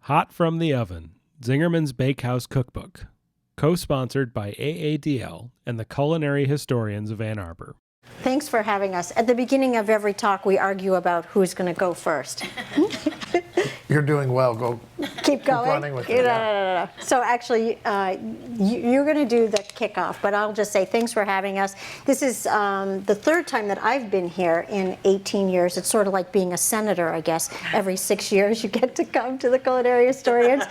Hot from the Oven, Zingerman's Bakehouse Cookbook, co-sponsored by AADL and the Culinary Historians of Ann Arbor. Thanks for having us. At the beginning of every talk, we argue about who's going to go first. You're doing well. Go. Keep going. Keep running with it. No. So actually, you're going to do the kickoff, but I'll just say thanks for having us. This is the third time that I've been here in 18 years. It's sort of like being a senator, I guess. Every 6 years, you get to come to the Culinary Historians.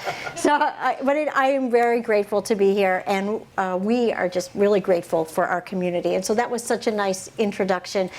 I am very grateful to be here, and we are just really grateful for our community. And so that was such a nice introduction.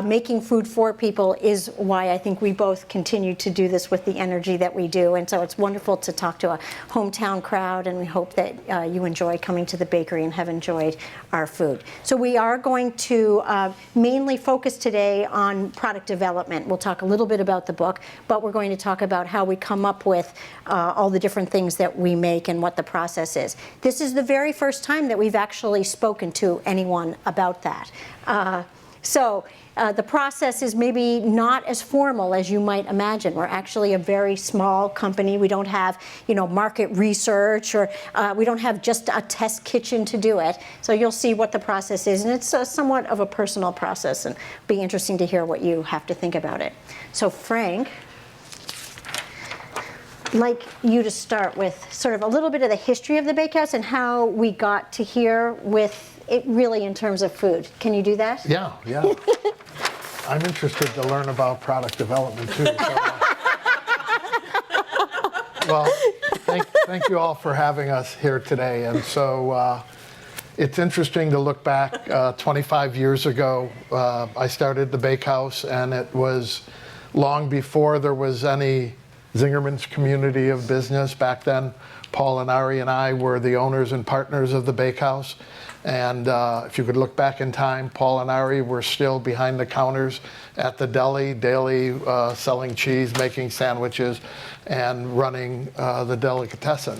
Making food for people is why I think we both continue to do this with the energy that we do. And so it's wonderful to talk to a hometown crowd, and we hope that you enjoy coming to the bakery and have enjoyed our food. So we are going to mainly focus today on product development. We'll talk a little bit about the book, but we're going to talk about how we come up with all the different things that we make and what the process is. This is the very first time that we've actually spoken to anyone about that. The process is maybe not as formal as you might imagine. We're actually a very small company. We don't have, market research, or we don't have just a test kitchen to do it. So you'll see what the process is, and it's somewhat of a personal process, and it'll be interesting to hear what you have to think about it. So Frank, I'd like you to start with sort of a little bit of the history of the bakehouse and how we got to here with it really in terms of food. Can you do that? Yeah. I'm interested to learn about product development too. Well, thank you all for having us here today. And so it's interesting to look back 25 years ago. I started the Bakehouse, and it was long before there was any Zingerman's community of business. Back then, Paul and Ari and I were the owners and partners of the Bakehouse. And if you could look back in time, Paul and Ari were still behind the counters at the deli, daily selling cheese, making sandwiches, and running the delicatessen.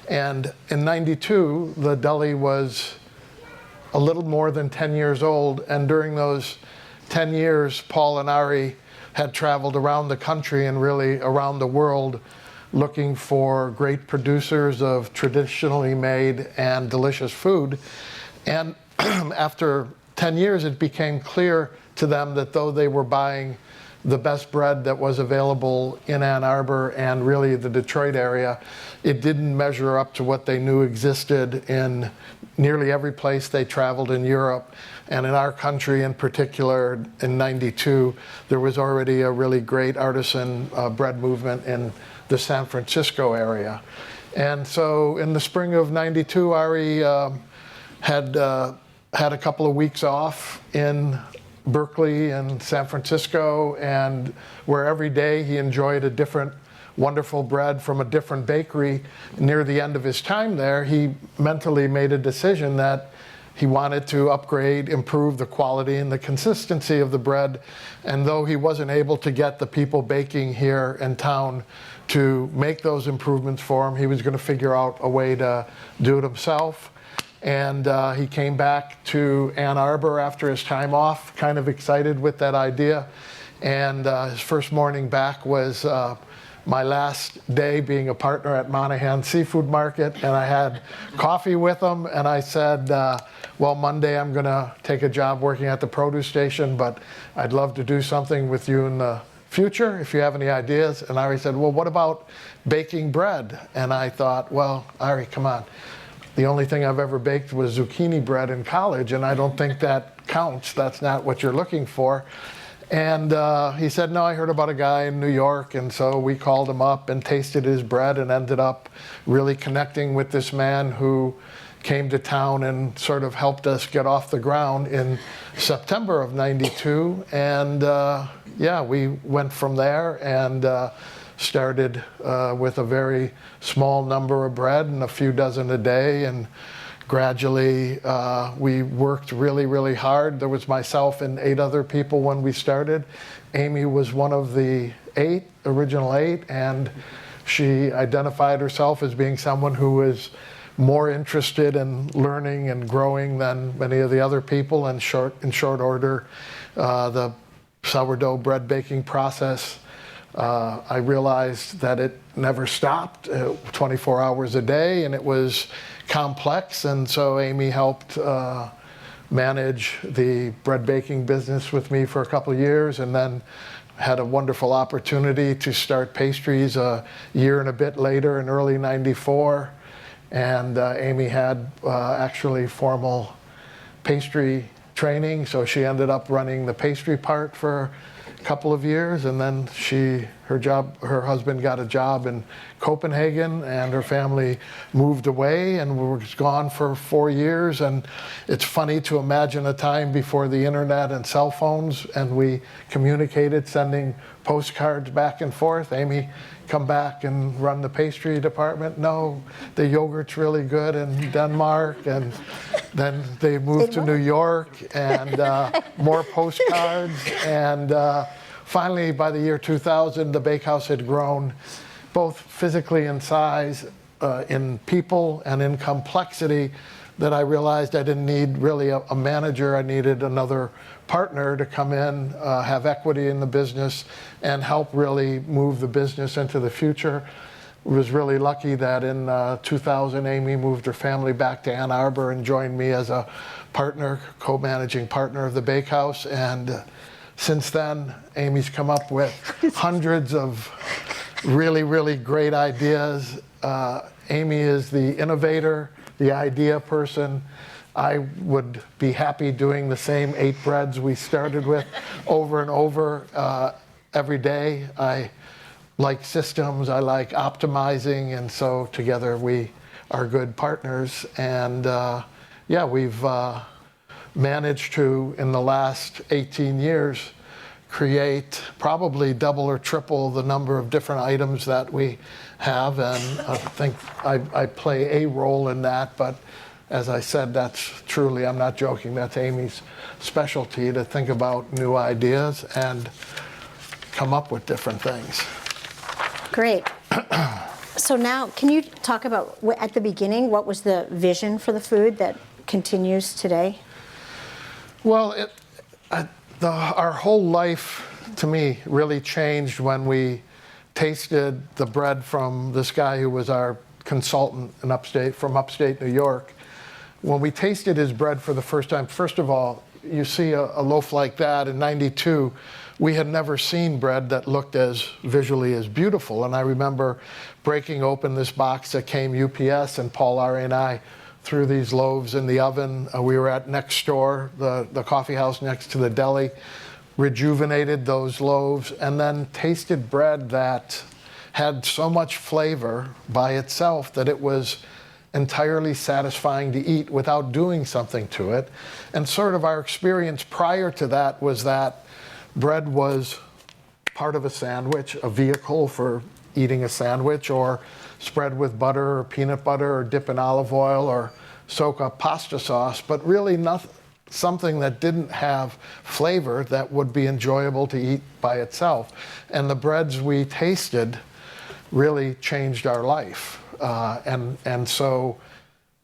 And in '92, the deli was a little more than 10 years old. And during those 10 years, Paul and Ari had traveled around the country and really around the world looking for great producers of traditionally made and delicious food. And after 10 years, it became clear to them that though they were buying the best bread that was available in Ann Arbor and really the Detroit area, it didn't measure up to what they knew existed in nearly every place they traveled in Europe. And in our country in particular, in '92, there was already a really great artisan bread movement in the San Francisco area. And so in the spring of '92, Ari had a couple of weeks off in Berkeley and San Francisco, and where every day he enjoyed a different wonderful bread from a different bakery. Near the end of his time there, he mentally made a decision that he wanted to upgrade, improve the quality and the consistency of the bread. And though he wasn't able to get the people baking here in town to make those improvements for him, he was going to figure out a way to do it himself. And he came back to Ann Arbor after his time off, kind of excited with that idea. And his first morning back was my last day being a partner at Monahan Seafood Market, and I had coffee with him, and I said, well, Monday I'm going to take a job working at the produce station, but I'd love to do something with you in the future if you have any ideas. And Ari said, well, what about baking bread? And I thought, well, Ari, come on. The only thing I've ever baked was zucchini bread in college, and I don't think that counts. That's not what you're looking for. And he said, no, I heard about a guy in New York. And so we called him up and tasted his bread and ended up really connecting with this man who came to town and sort of helped us get off the ground in September of '92. And we went from there and started with a very small number of bread and a few dozen a day, and gradually we worked really, really hard. There was myself and 8 other people when we started. Amy was one of the original eight, and she identified herself as being someone who was more interested in learning and growing than many of the other people. And in short order, the sourdough bread baking process I realized that it never stopped, 24 hours a day, and it was complex. And so Amy helped manage the bread baking business with me for a couple of years, and then had a wonderful opportunity to start pastries a year and a bit later in early '94. And Amy had actually formal pastry training, so she ended up running the pastry part for a couple of years, and then her husband got a job in Copenhagen, and her family moved away and was gone for 4 years. And it's funny to imagine a time before the internet and cell phones, and we communicated sending postcards back and forth. Amy, come back and run the pastry department. No, the yogurt's really good in Denmark. And then they moved to New York, and more postcards. And finally, by the year 2000, the Bakehouse had grown both physically in size, in people, and in complexity, that I realized I didn't need really a manager. I needed another partner to come in, have equity in the business, and help really move the business into the future. Was really lucky that in 2000, Amy moved her family back to Ann Arbor and joined me as a partner, co-managing partner of the Bakehouse. And since then, Amy's come up with hundreds of really, really great ideas. Amy is the innovator, the idea person. I would be happy doing the same 8 breads we started with over and over every day. I like systems, I like optimizing, and so together we are good partners. And yeah, we've managed to, in the last 18 years, create probably double or triple the number of different items that we have. And I think I play a role in that, but as I said, that's truly, I'm not joking, that's Amy's specialty, to think about new ideas and come up with different things. Great. So now, can you talk about, at the beginning, what was the vision for the food that continues today? Well, our whole life, to me, really changed when we tasted the bread from this guy who was our consultant in upstate New York. When we tasted his bread for the first time, first of all, you see a loaf like that in '92, we had never seen bread that looked as visually as beautiful. And I remember breaking open this box that came UPS, and Paul Ari and I threw these loaves in the oven. We were at Next Door, the coffee house next to the deli, rejuvenated those loaves, and then tasted bread that had so much flavor by itself that it was entirely satisfying to eat without doing something to it. And sort of our experience prior to that was that bread was part of a sandwich, a vehicle for eating a sandwich, or spread with butter or peanut butter, or dip in olive oil, or soak up pasta sauce, but really something that didn't have flavor that would be enjoyable to eat by itself. And the breads we tasted really changed our life. And so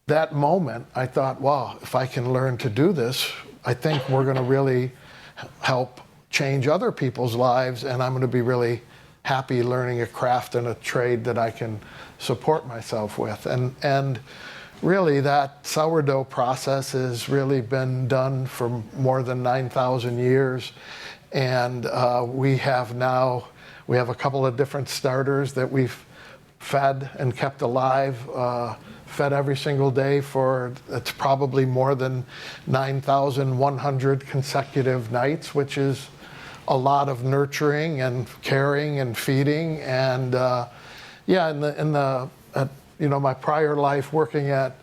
that moment, I thought, wow, if I can learn to do this, I think we're going to really help change other people's lives, and I'm going to be really happy learning a craft and a trade that I can support myself with. And really, that sourdough process has really been done for more than 9,000 years. And we have a couple of different starters that we've fed and kept alive, fed every single day for, it's probably more than 9,100 consecutive nights, which is a lot of nurturing and caring and feeding. And yeah, my prior life working at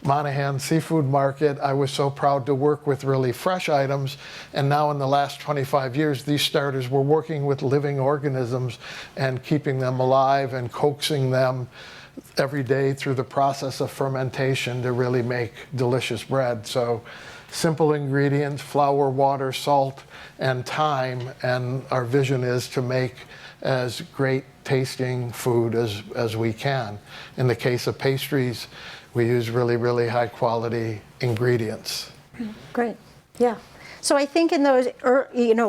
Monahan Seafood Market, I was so proud to work with really fresh items. And now in the last 25 years, these starters, we're working with living organisms and keeping them alive and coaxing them every day through the process of fermentation to really make delicious bread. So simple ingredients, flour, water, salt, and thyme. And our vision is to make as great tasting food as we can. In the case of pastries, we use really, really high quality ingredients. Great, yeah. So I think in those,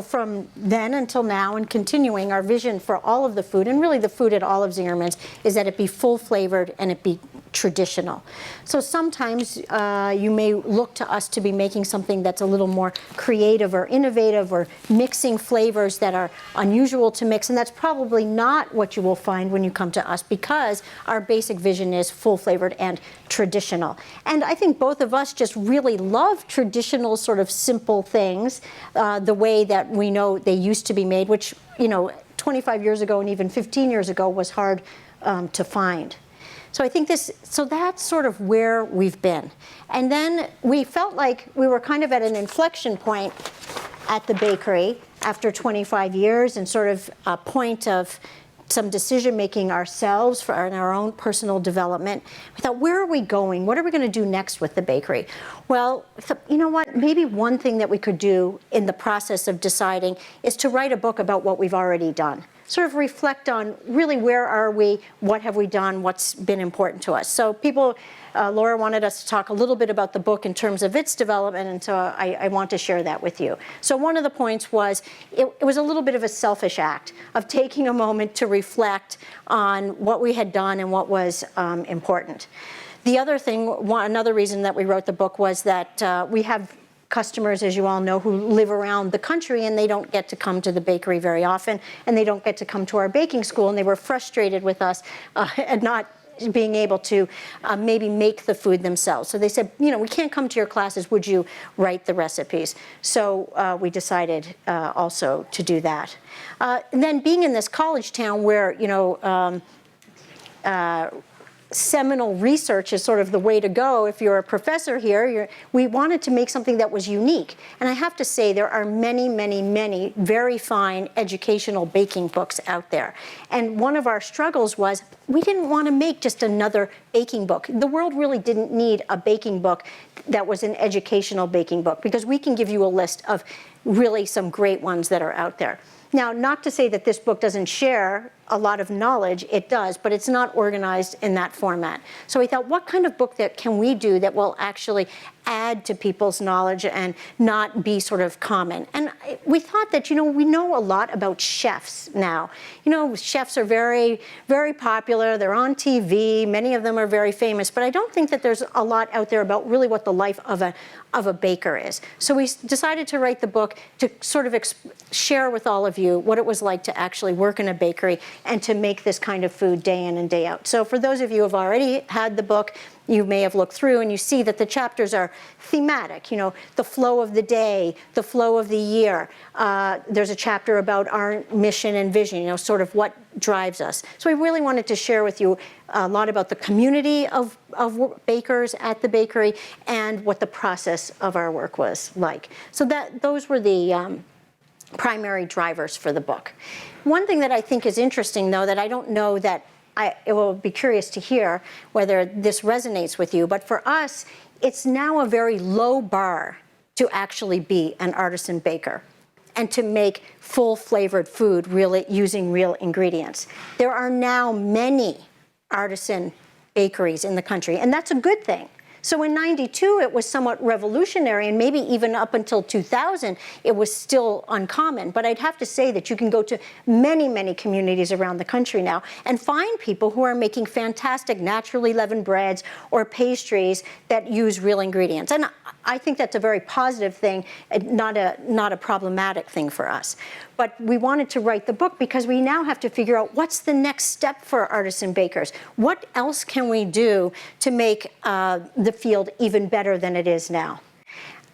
from then until now and continuing, our vision for all of the food, and really the food at all of Zingerman's, is that it be full flavored and it be traditional. So sometimes you may look to us to be making something that's a little more creative or innovative, or mixing flavors that are unusual to mix, and that's probably not what you will find when you come to us, because our basic vision is full flavored and traditional. And I think both of us just really love traditional, sort of simple things, the way that we know they used to be made, which 25 years ago and even 15 years ago was hard to find. So I think that's sort of where we've been. And then we felt like we were kind of at an inflection point at the bakery after 25 years, and sort of a point of some decision making ourselves for our own personal development. We thought, where are we going? What are we going to do next with the bakery? Well, we thought, you know what? Maybe one thing that we could do in the process of deciding is to write a book about what we've already done. Sort of reflect on really where are we, what have we done, what's been important to us. So Laura wanted us to talk a little bit about the book in terms of its development, and so I want to share that with you. So one of the points was, it was a little bit of a selfish act of taking a moment to reflect on what we had done and what was important. The other thing, another reason that we wrote the book was that we have customers, as you all know, who live around the country, and they don't get to come to the bakery very often, and they don't get to come to our baking school, and they were frustrated with us at not being able to maybe make the food themselves. So they said, we can't come to your classes, would you write the recipes? So we decided also to do that. And then being in this college town where, seminal research is sort of the way to go if you're a professor here. We wanted to make something that was unique. And I have to say, there are many, many, many very fine educational baking books out there. And one of our struggles was, we didn't want to make just another baking book. The world really didn't need a baking book that was an educational baking book, because we can give you a list of really some great ones that are out there. Now, not to say that this book doesn't share a lot of knowledge, it does, but it's not organized in that format. So we thought, what kind of book that can we do that will actually add to people's knowledge and not be sort of common? And we thought that, we know a lot about chefs now. Chefs are very, very popular. They're on TV. Many of them are very famous, but I don't think that there's a lot out there about really what the life of a baker is. So we decided to write the book to sort of share with all of you what it was like to actually work in a bakery and to make this kind of food day in and day out. So for those of you who have already had the book, you may have looked through and you see that the chapters are thematic, the flow of the day, the flow of the year. There's a chapter about our mission and vision, sort of what drives us. So we really wanted to share with you a lot about the community of bakers at the bakery and what the process of our work was like. So those were the primary drivers for the book. One thing that I think is interesting, though, that I don't know that it will be curious to hear whether this resonates with you, but for us, it's now a very low bar to actually be an artisan baker and to make full flavored food really using real ingredients. There are now many artisan bakeries in the country, and that's a good thing. So in '92, it was somewhat revolutionary, and maybe even up until 2000, it was still uncommon. But I'd have to say that you can go to many, many communities around the country now and find people who are making fantastic naturally leavened breads or pastries that use real ingredients. And I think that's a very positive thing, not a problematic thing for us. But we wanted to write the book because we now have to figure out what's the next step for artisan bakers. What else can we do to make the field even better than it is now?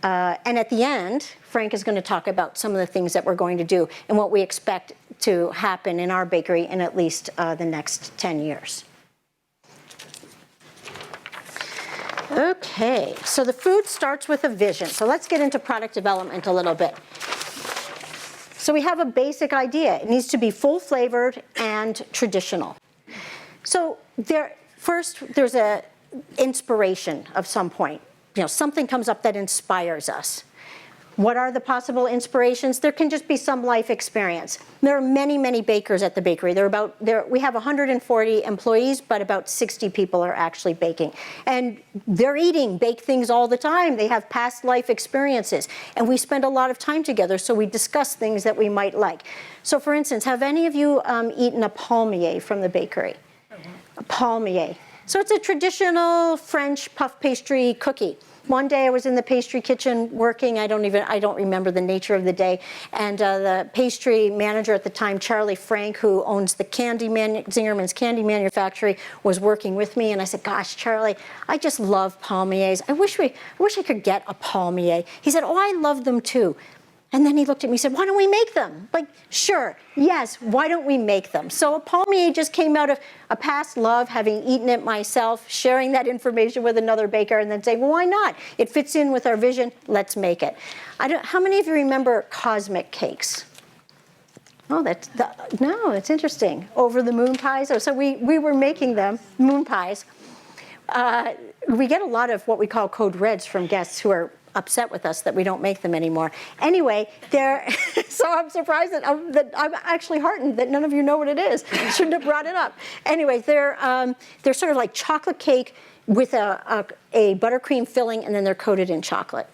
And at the end, Frank is going to talk about some of the things that we're going to do and what we expect to happen in our bakery in at least the next 10 years. Okay, so the food starts with a vision. So let's get into product development a little bit. So we have a basic idea. It needs to be full flavored and traditional. So there's a inspiration of some point. Something comes up that inspires us. What are the possible inspirations? There can just be some life experience. There are many, many bakers at the bakery. We have 140 employees, but about 60 people are actually baking. And they're eating baked things all the time. They have past life experiences. And we spend a lot of time together, so we discuss things that we might like. So for instance, have any of you eaten a palmier from the bakery? A palmier. So it's a traditional French puff pastry cookie. One day I was in the pastry kitchen working, I don't remember the nature of the day, and the pastry manager at the time, Charlie Frank, who owns the Zingerman's candy manufactory, was working with me, and I said, gosh, Charlie, I just love palmiers. I wish I could get a palmier. He said, oh, I love them too. And then he looked at me and said, why don't we make them? Like, sure, yes, why don't we make them? So a palmier just came out of a past love, having eaten it myself, sharing that information with another baker, and then saying, well, why not? It fits in with our vision, let's make it. How many of you remember cosmic cakes? Oh, no, it's interesting. Over the moon pies. So we were making them, moon pies. We get a lot of what we call code reds from guests who are upset with us that we don't make them anymore. Anyway, so I'm surprised that I'm actually heartened that none of you know what it is. Shouldn't have brought it up. Anyway, they're sort of like chocolate cake with a buttercream filling, and then they're coated in chocolate.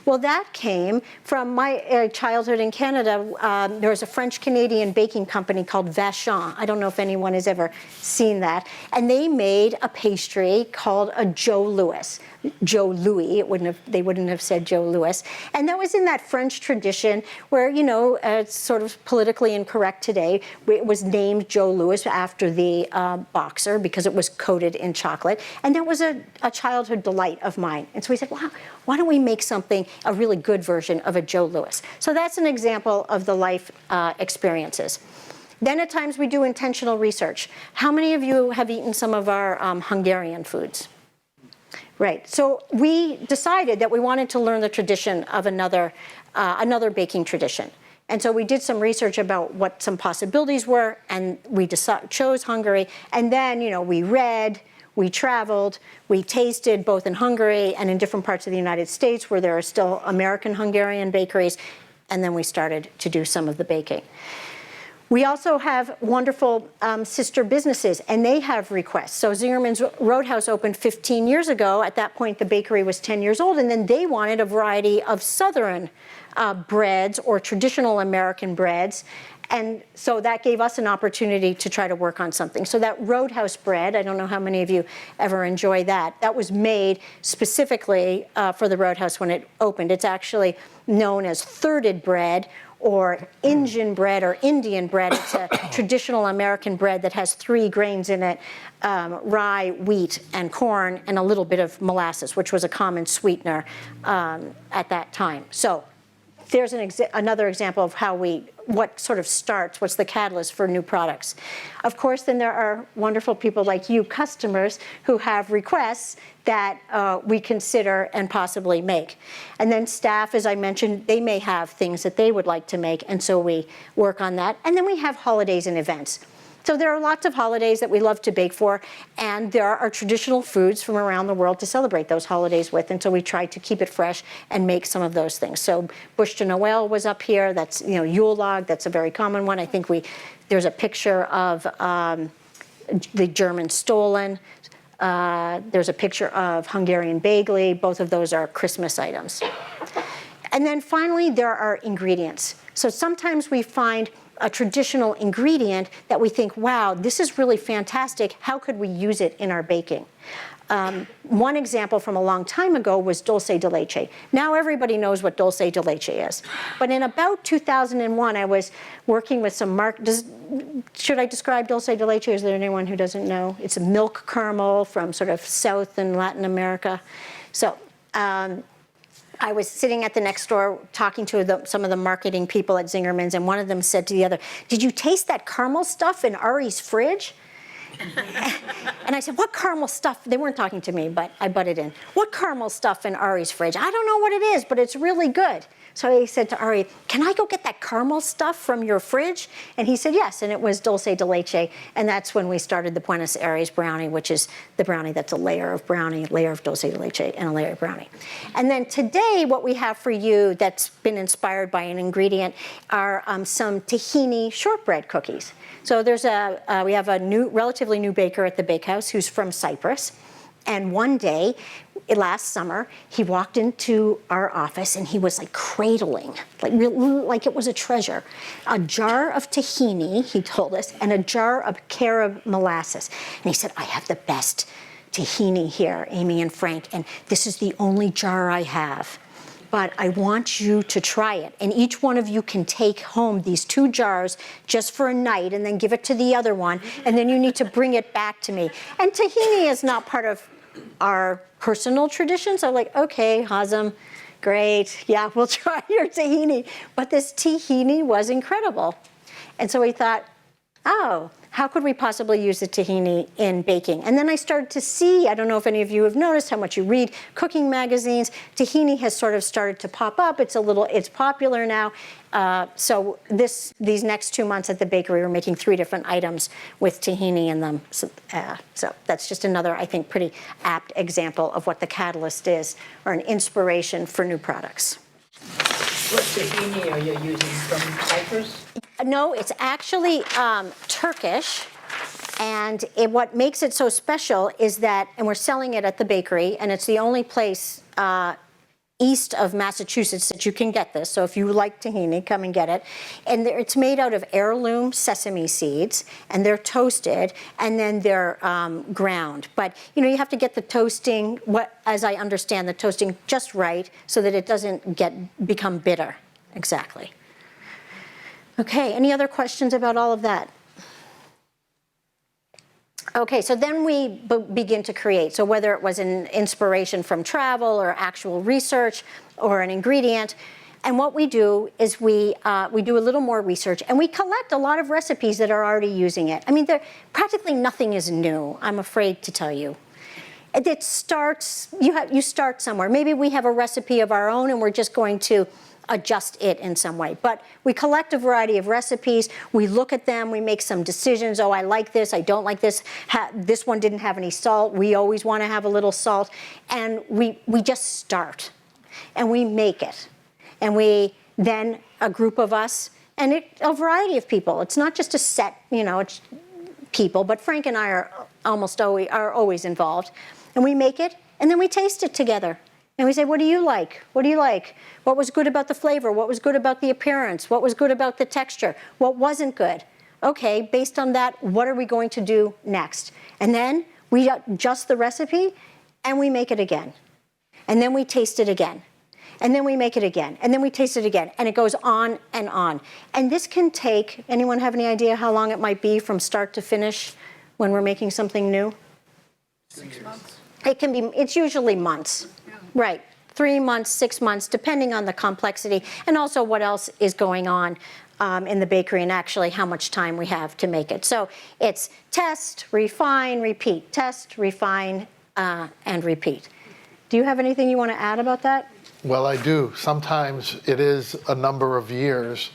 Well, that came from my childhood in Canada. There was a French-Canadian baking company called Vachon. I don't know if anyone has ever seen that. And they made a pastry called a Joe Louis. Joe Louis, they wouldn't have said Joe Louis. And that was in that French tradition where, it's sort of politically incorrect today. It was named Joe Louis after the boxer because it was coated in chocolate. And that was a childhood delight of mine. And so we said, wow, why don't we make something, a really good version of a Joe Louis? So that's an example of the life experiences. Then at times we do intentional research. How many of you have eaten some of our Hungarian foods? Right, so we decided that we wanted to learn the tradition of another baking tradition. And so we did some research about what some possibilities were, and we chose Hungary. And then, we read, we traveled, we tasted both in Hungary and in different parts of the United States where there are still American Hungarian bakeries, and then we started to do some of the baking. We also have wonderful sister businesses, and they have requests. So Zingerman's Roadhouse opened 15 years ago. At that point, the bakery was 10 years old, and then they wanted a variety of Southern breads or traditional American breads. And so that gave us an opportunity to try to work on something. So that Roadhouse bread, I don't know how many of you ever enjoy that. That was made specifically for the Roadhouse when it opened. It's actually known as thirded bread, or Indian bread or Indian bread. It's a traditional American bread that has 3 grains in it, rye, wheat, and corn, and a little bit of molasses, which was a common sweetener at that time. So there's another example of what sort of starts, what's the catalyst for new products. Of course, then there are wonderful people like you, customers, who have requests that we consider and possibly make. And then staff, as I mentioned, they may have things that they would like to make, and so we work on that. And then we have holidays and events. So there are lots of holidays that we love to bake for, and there are traditional foods from around the world to celebrate those holidays with, and so we try to keep it fresh and make some of those things. So Bush to Noel was up here. That's, Yule log, that's a very common one. I think there's a picture of the German Stollen. There's a picture of Hungarian bagel. Both of those are Christmas items. And then finally, there are ingredients. So sometimes we find a traditional ingredient that we think, wow, this is really fantastic. How could we use it in our baking? One example from a long time ago was dulce de leche. Now everybody knows what dulce de leche is. But in about 2001, I was working with some should I describe dulce de leche? Is there anyone who doesn't know? It's a milk caramel from sort of South and Latin America. So I was sitting at the next door talking to some of the marketing people at Zingerman's, and one of them said to the other, "Did you taste that caramel stuff in Ari's fridge?" And I said, what caramel stuff? They weren't talking to me, but I butted in. What caramel stuff in Ari's fridge? I don't know what it is, but it's really good. So he said to Ari, can I go get that caramel stuff from your fridge? And he said yes, and it was dulce de leche. And that's when we started the Buenos Aires brownie, which is the brownie that's a layer of brownie, a layer of dulce de leche, and a layer of brownie. And then today, what we have for you that's been inspired by an ingredient are some tahini shortbread cookies. So there's we have a relatively new baker at the Bakehouse who's from Cyprus. And one day, last summer, he walked into our office and he was like cradling, like it was a treasure. A jar of tahini, he told us, and a jar of carob molasses. And he said, I have the best tahini here, Amy and Frank, and this is the only jar I have. But I want you to try it. And each one of you can take home these 2 jars just for a night and then give it to the other one. And then you need to bring it back to me. And tahini is not part of our personal traditions. I'm like, okay, Hazem, great. Yeah, we'll try your tahini. But this tahini was incredible. And so we thought, oh, how could we possibly use the tahini in baking? And then I started to see, I don't know if any of you have noticed how much you read cooking magazines, tahini has sort of started to pop up. It's popular now. So these next 2 months at the bakery, we're making 3 different items with tahini in them. So that's just another, I think, pretty apt example of what the catalyst is, or an inspiration for new products. What tahini are you using, from Cyprus? No, it's actually Turkish, and what makes it so special is that, and we're selling it at the bakery, and it's the only place east of Massachusetts that you can get this. So if you like tahini, come and get it. And it's made out of heirloom sesame seeds, and they're toasted, and then they're ground. But you have to get the toasting, as I understand, the toasting just right, so that it doesn't become bitter. Exactly. Okay, any other questions about all of that? Okay, so then we begin to create. So whether it was an inspiration from travel or actual research or an ingredient, and what we do is we do a little more research, and we collect a lot of recipes that are already using it. I mean, practically nothing is new, I'm afraid to tell you. It starts, you start somewhere. Maybe we have a recipe of our own and we're just going to adjust it in some way. But we collect a variety of recipes, we look at them, we make some decisions. Oh, I like this, I don't like this. This one didn't have any salt. We always want to have a little salt. And we just start. And we make it. And then a group of us, and a variety of people. It's not just a set, it's people, but Frank and I are always involved. And we make it, and then we taste it together. And we say, what do you like? What do you like? What was good about the flavor? What was good about the appearance? What was good about the texture? What wasn't good? Okay, based on that, what are we going to do next? And then we adjust the recipe, and we make it again. And then we taste it again. And then we make it again. And then we taste it again. And it goes on and on. And this can take, anyone have any idea how long it might be from start to finish when we're making something new? 6 months. It's usually months. Right, 3 months, 6 months, depending on the complexity, and also what else is going on in the bakery, and actually how much time we have to make it. So it's test, refine, repeat, test, refine, and repeat. Do you have anything you want to add about that? Well, I do. Sometimes it is a number of years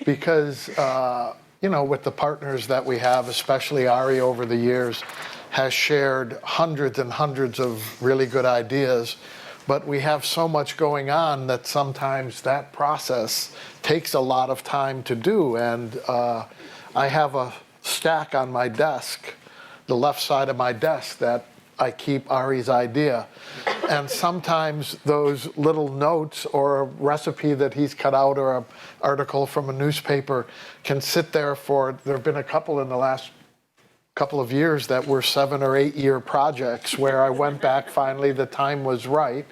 because, with the partners that we have, especially Ari over the years, has shared hundreds and hundreds of really good ideas. But we have so much going on that sometimes that process takes a lot of time to do. And I have a stack on my desk, the left side of my desk, that I keep Ari's idea. And sometimes those little notes or a recipe that he's cut out or an article from a newspaper can sit there there have been a couple in the last couple of years that were 7 or 8 year projects where I went back, finally the time was right.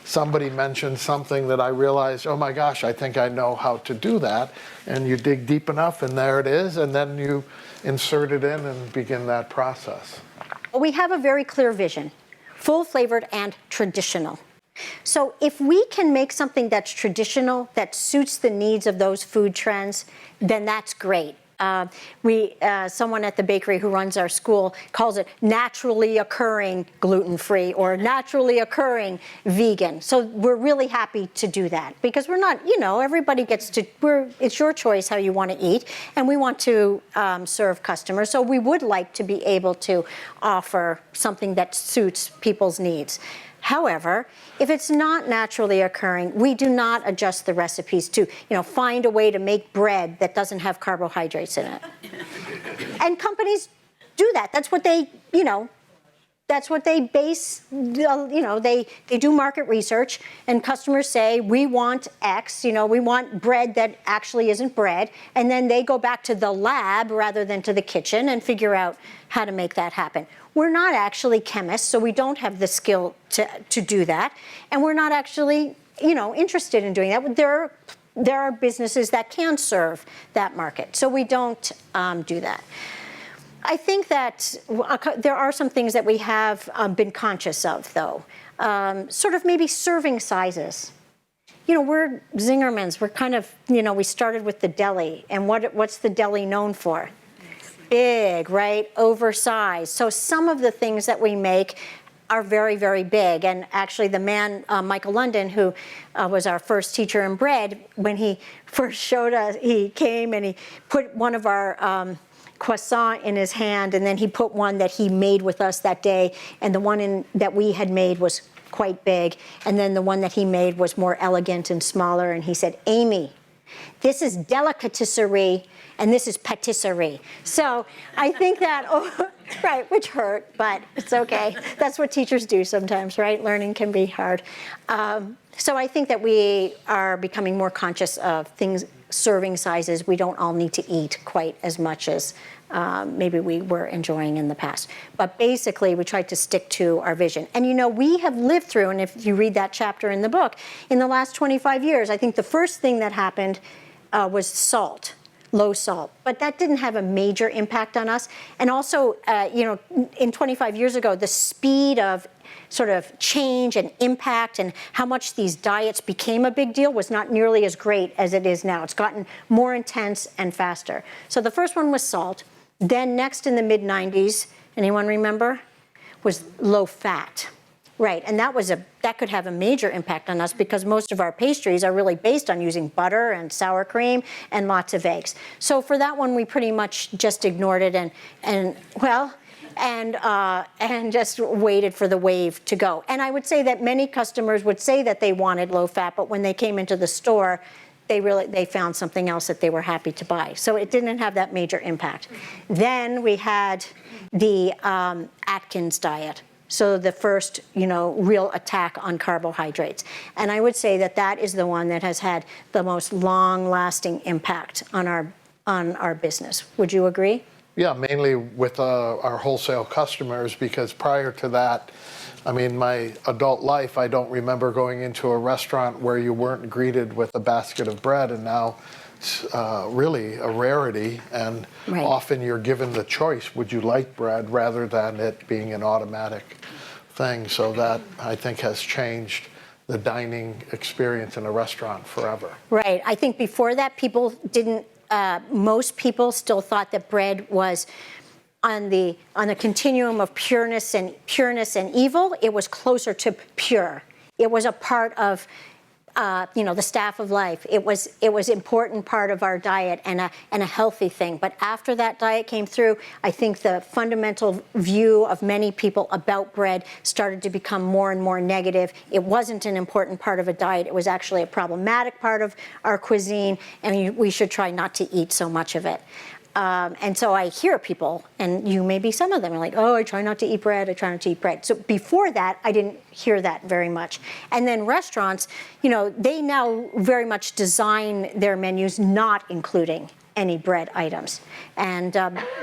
Somebody mentioned something that I realized, oh my gosh, I think I know how to do that. And you dig deep enough and there it is, and then you insert it in and begin that process. We have a very clear vision, full flavored and traditional. So if we can make something that's traditional, that suits the needs of those food trends, then that's great. Someone at the bakery who runs our school calls it naturally occurring gluten-free or naturally occurring vegan. So we're really happy to do that because we're not, everybody gets to, it's your choice how you want to eat, and we want to serve customers. So we would like to be able to offer something that suits people's needs. However, if it's not naturally occurring, we do not adjust the recipes to, find a way to make bread that doesn't have carbohydrates in it. And companies do that. That's what they, that's what they base, they do market research, and customers say, we want X, we want bread that actually isn't bread, and then they go back to the lab rather than to the kitchen and figure out how to make that happen. We're not actually chemists, so we don't have the skill to do that, and we're not actually, interested in doing that. There are businesses that can serve that market, so we don't do that. I think that there are some things that we have been conscious of, though. Sort of maybe serving sizes. We're Zingermans. We're kind of, we started with the deli, and what's the deli known for? Big, right? Oversized. So some of the things that we make are very, very big. And actually the man, Michael London, who was our first teacher in bread, when he first showed us, he came and he put one of our croissant in his hand, and then he put one that he made with us that day, and the one that we had made was quite big, and then the one that he made was more elegant and smaller, and he said, Amy, this is delicatessen and this is patisserie. So I think that, right, which hurt, but it's okay. That's what teachers do sometimes, right? Learning can be hard. So I think that we are becoming more conscious of things, serving sizes. We don't all need to eat quite as much as maybe we were enjoying in the past. But basically, we tried to stick to our vision. And we have lived through, and if you read that chapter in the book, in the last 25 years, I think the first thing that happened was salt. Low salt, but that didn't have a major impact on us. And also, in 25 years ago, the speed of sort of change and impact and how much these diets became a big deal was not nearly as great as it is now. It's gotten more intense and faster. So the first one was salt. Then next in the mid-90s, anyone remember, was low fat. Right, and that could have a major impact on us because most of our pastries are really based on using butter and sour cream and lots of eggs. So for that one, we pretty much just ignored it and just waited for the wave to go. And I would say that many customers would say that they wanted low fat, but when they came into the store, they found something else that they were happy to buy. So it didn't have that major impact. Then we had the Atkins diet. So the first, real attack on carbohydrates. And I would say that is the one that has had the most long-lasting impact on our business. Would you agree? Yeah, mainly with our wholesale customers, because prior to that, my adult life, I don't remember going into a restaurant where you weren't greeted with a basket of bread, and now it's really a rarity, and right. Often you're given the choice, would you like bread, rather than it being an automatic thing. So that, I think, has changed the dining experience in a restaurant forever. Right. I think before that, people didn't, most people still thought that bread was on the continuum of pureness and evil. It was closer to pure. It was a part of the staff of life. It was important part of our diet and a healthy thing. But after that diet came through, I think the fundamental view of many people about bread started to become more and more negative. It wasn't an important part of a diet. It was actually a problematic part of our cuisine, and we should try not to eat so much of it. And so I hear people, and you may be some of them, are like, oh, I try not to eat bread, I try not to eat bread. So before that, I didn't hear that very much. And then restaurants, they now very much design their menus not including any bread items. And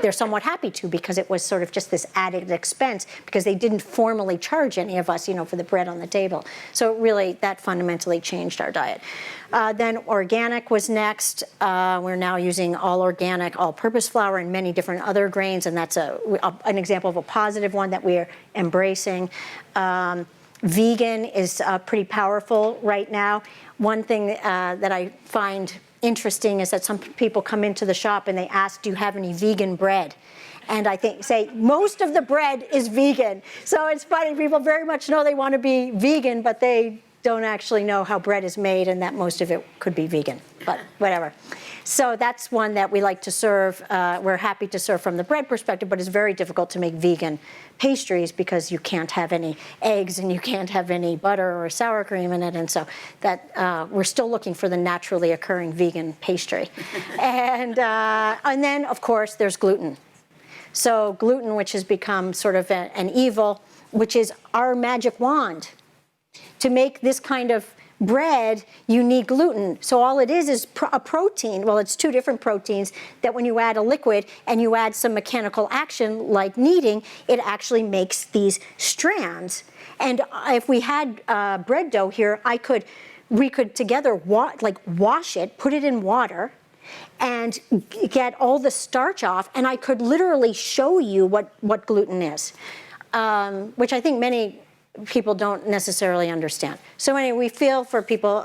they're somewhat happy to, because it was sort of just this added expense, because they didn't formally charge any of us, for the bread on the table. So really, that fundamentally changed our diet. Then organic was next. We're now using all organic, all-purpose flour and many different other grains, and that's an example of a positive one that we're embracing. Vegan is pretty powerful right now. One thing that I find interesting is that some people come into the shop and they ask, do you have any vegan bread? And I say most of the bread is vegan. So it's funny, people very much know they want to be vegan, but they don't actually know how bread is made and that most of it could be vegan, but whatever. So that's one that we like to serve. We're happy to serve from the bread perspective, but it's very difficult to make vegan pastries because you can't have any eggs and you can't have any butter or sour cream in it. And so that we're still looking for the naturally occurring vegan pastry. And then, of course, there's gluten. So gluten, which has become sort of an evil, which is our magic wand. To make this kind of bread, you need gluten. So all it is a protein. Well, it's two different proteins that when you add a liquid and you add some mechanical action like kneading, it actually makes these strands. And if we had bread dough here, we could together wash it, put it in water, and get all the starch off, and I could literally show you what gluten is, which I think many people don't necessarily understand. So anyway, we feel for people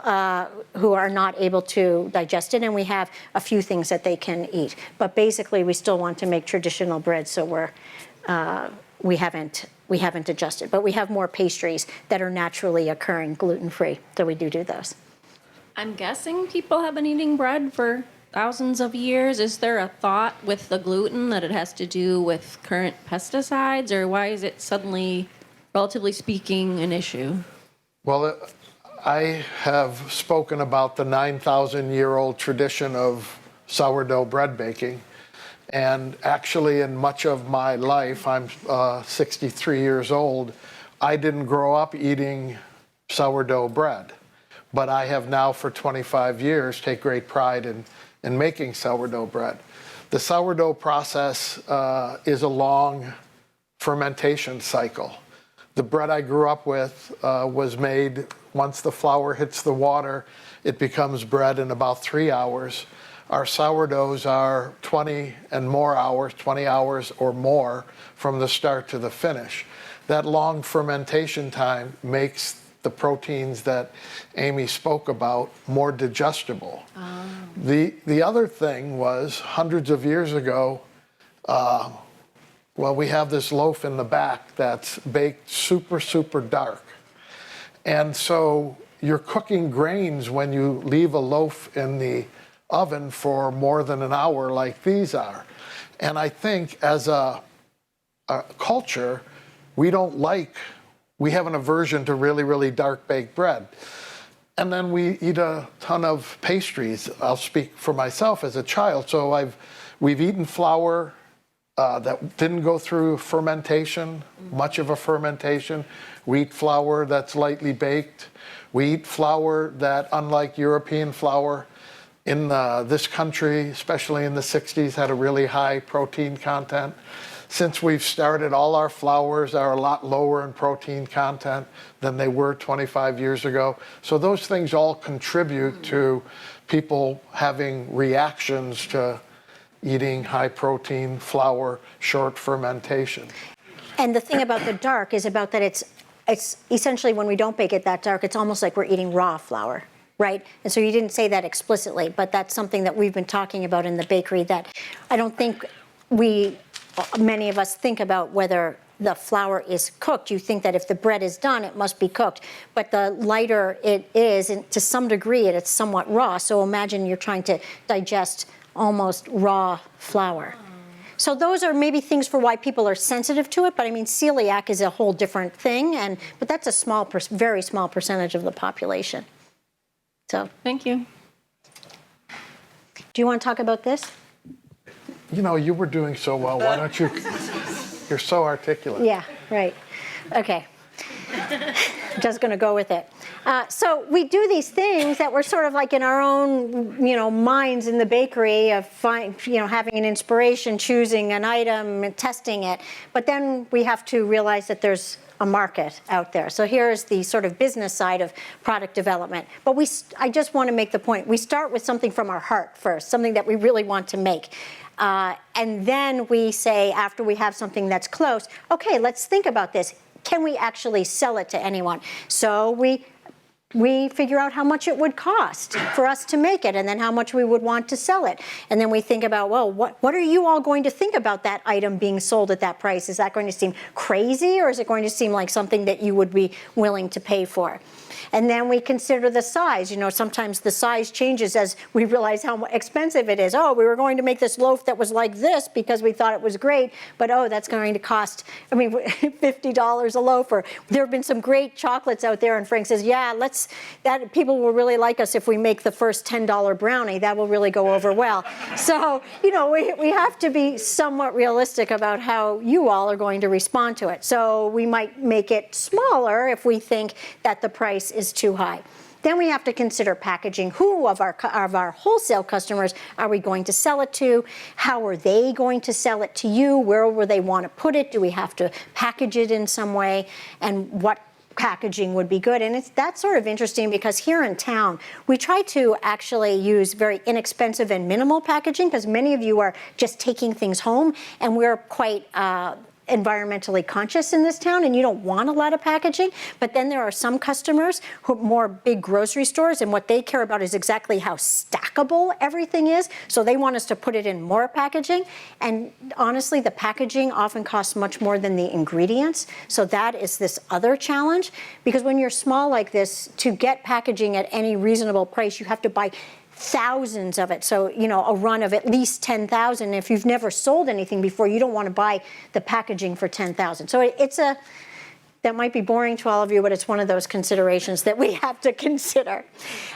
who are not able to digest it, and we have a few things that they can eat. But basically, we still want to make traditional bread, so we haven't adjusted. But we have more pastries that are naturally occurring gluten-free, so we do those. I'm guessing people have been eating bread for thousands of years. Is there a thought with the gluten that it has to do with current pesticides, or why is it suddenly, relatively speaking, an issue? Well, I have spoken about the 9,000-year-old tradition of sourdough bread baking. And actually, in much of my life, I'm 63 years old, I didn't grow up eating sourdough bread. But I have now, for 25 years, take great pride in making sourdough bread. The sourdough process is a long fermentation cycle. The bread I grew up with was made, once the flour hits the water, it becomes bread in about 3 hours. Our sourdoughs are 20 hours or more from the start to the finish. That long fermentation time makes the proteins that Amy spoke about more digestible. Oh. The other thing was, hundreds of years ago, we have this loaf in the back that's baked super, super dark. And so you're cooking grains when you leave a loaf in the oven for more than an hour like these are. And I think as a culture, we have an aversion to really, really dark baked bread. And then we eat a ton of pastries. I'll speak for myself as a child. So we've eaten flour that didn't go through fermentation, much of a fermentation. We eat flour that's lightly baked. We eat flour that, unlike European flour, in this country, especially in the 60s, had a really high protein content. Since we've started, all our flours are a lot lower in protein content than they were 25 years ago. So those things all contribute to people having reactions to eating high protein flour, short fermentation. And the thing about the dark is about that it's essentially, when we don't bake it that dark, it's almost like we're eating raw flour, right? And so you didn't say that explicitly, but that's something that we've been talking about in the bakery that I don't think many of us think about whether the flour is cooked. You think that if the bread is done, it must be cooked. But the lighter it is, and to some degree, it's somewhat raw. So imagine you're trying to digest almost raw flour. So those are maybe things for why people are sensitive to it. But I mean, celiac is a whole different thing. But that's a very small percentage of the population. So thank you. Do you want to talk about this? You know, you were doing so well. Why don't you? You're so articulate. Yeah, right. Okay. Just going to go with it. So we do these things that we're sort of like in our own, minds in the bakery of having an inspiration, choosing an item, and testing it. But then we have to realize that there's a market out there. So here's the sort of business side of product development. But I just want to make the point. We start with something from our heart first, something that we really want to make. And then we say, after we have something that's close, okay, let's think about this. Can we actually sell it to anyone? So we we figure out how much it would cost for us to make it and then how much we would want to sell it. And then we think about, well, what are you all going to think about that item being sold at that price? Is that going to seem crazy, or is it going to seem like something that you would be willing to pay for? And then we consider the size. You know, sometimes the size changes as we realize how expensive it is. Oh, we were going to make this loaf that was like this because we thought it was great, but oh, that's going to cost, I mean, $50 a loaf. Or there have been some great chocolates out there, and Frank says, yeah, that people will really like us if we make the first $10 brownie. That will really go over well. So, you know, we have to be somewhat realistic about how you all are going to respond to it. So we might make it smaller if we think that the price is too high. Then we have to consider packaging. Who of our wholesale customers are we going to sell it to? How are they going to sell it to you? Where will they want to put it? Do we have to package it in some way? And what packaging would be good? And that's sort of interesting because here in town, we try to actually use very inexpensive and minimal packaging because many of you are just taking things home, and we're quite environmentally conscious in this town, and you don't want a lot of packaging. But then there are some customers who are more big grocery stores, and what they care about is exactly how stackable everything is. So they want us to put it in more packaging. And honestly, the packaging often costs much more than the ingredients. So that is this other challenge, because when you're small like this, to get packaging at any reasonable price, you have to buy thousands of it. So, you know, a run of at least 10,000. If you've never sold anything before, you don't want to buy the packaging for 10,000. So that might be boring to all of you, but it's one of those considerations that we have to consider.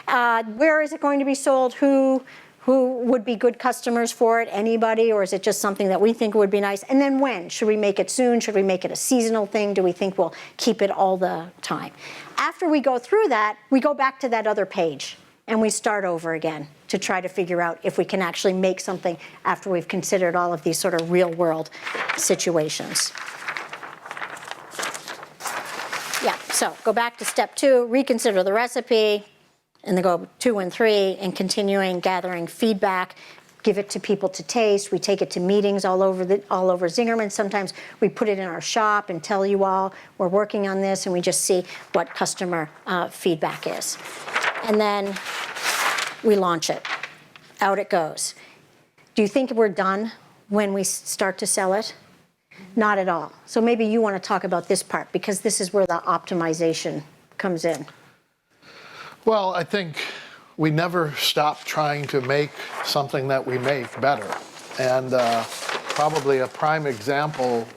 Where is it going to be sold? Who would be good customers for it? Anybody? Or is it just something that we think would be nice? And then when? Should we make it soon? Should we make it a seasonal thing? Do we think we'll keep it all the time? After we go through that, we go back to that other page and we start over again to try to figure out if we can actually make something after we've considered all of these sort of real world situations. Yeah, so go back to step 2, reconsider the recipe, and then go 2 and 3, and continuing gathering feedback, give it to people to taste. We take it to meetings all over Zingerman. Sometimes we put it in our shop and tell you all we're working on this, and we just see what customer feedback is. And then we launch it. Out it goes. Do you think we're done when we start to sell it? Not at all. So maybe you want to talk about this part, because this is where the optimization comes in. Well, I think we never stop trying to make something that we make better. And probably a prime example,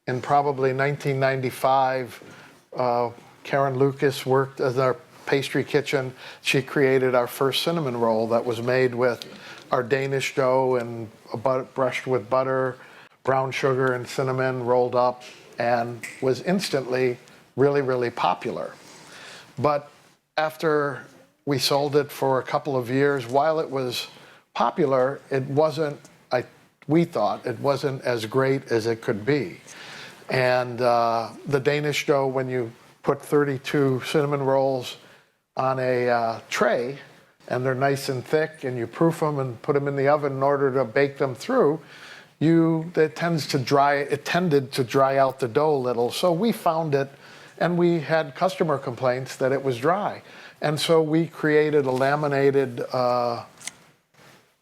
in probably 1995, Karen Lucas worked as our pastry kitchen. She created our first cinnamon roll that was made with our Danish dough and brushed with butter, brown sugar and cinnamon rolled up, and was instantly really, really popular. But after we sold it for a couple of years, while it was popular, it wasn't, we thought, it wasn't as great as it could be. And the Danish dough, when you put 32 cinnamon rolls on a tray, and they're nice and thick, and you proof them and put them in the oven in order to bake them through, it tended to dry out the dough a little. So we found it, and we had customer complaints that it was dry. And so we created a laminated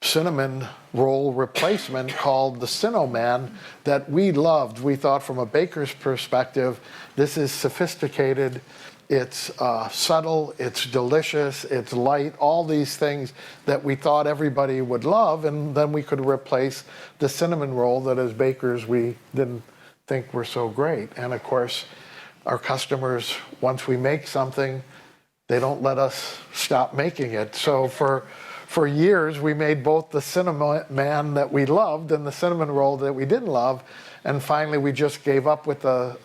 cinnamon roll replacement called the Zingerman that we loved. We thought, from a baker's perspective, this is sophisticated, it's subtle, it's delicious, it's light, all these things that we thought everybody would love, and then we could replace the cinnamon roll that as bakers we didn't think were so great. And of course, our customers, once we make something, they don't let us stop making it. So for years, we made both the Zingerman that we loved and the cinnamon roll that we didn't love. And finally, we just gave up with the